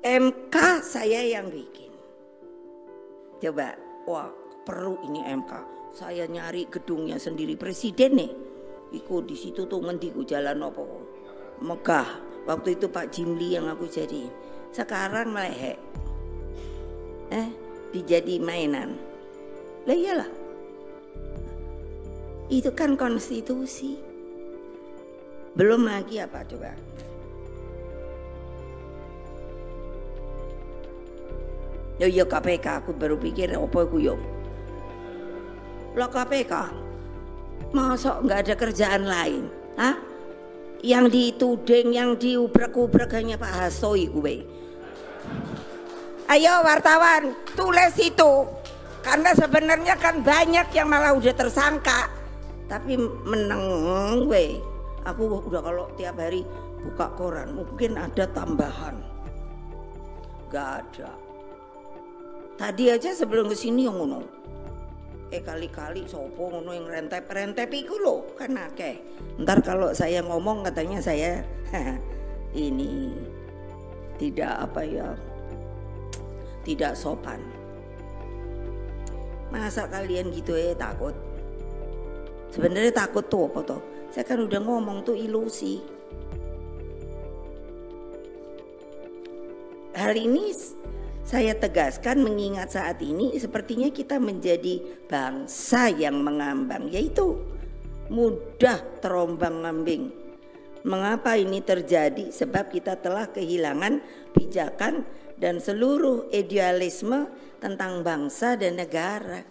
MK saya yang bikin. Coba, wah perlu ini MK. Saya nyari gedungnya sendiri, presiden nih. Iku di situ tuh ngendiku jalan apa? Megah. Waktu itu Pak Jimli yang aku jadi. Sekarang melehek. Dijadi mainan. Lah iyalah. Itu kan konstitusi. Belum lagi apa coba? Ya KPK, aku baru pikir apa iku yo. Lah KPK, masa nggak ada kerjaan lain? Hah? Yang dituding, yang diubrek-ubrek hanya Pak Hasto iku we. Ayo wartawan, tulis itu. Karena sebenarnya kan banyak yang malah udah tersangka. Tapi meneng we. Aku udah kalau tiap hari buka koran mungkin ada tambahan. Gak ada. Tadi aja sebelum kesini yang ngono. Kali-kali sopo ngono yang rentep iku lho kan akeh. Ntar kalau saya ngomong katanya saya ini tidak apa ya, tidak sopan. Masa kalian gitu takut? Sebenarnya takut tuh apa tuh? Saya kan udah ngomong tuh ilusi. Hal ini saya tegaskan mengingat saat ini sepertinya kita menjadi bangsa yang mengambang, yaitu mudah terombang-ambing. Mengapa ini terjadi? Sebab kita telah kehilangan pijakan dan seluruh idealisme tentang bangsa dan negara.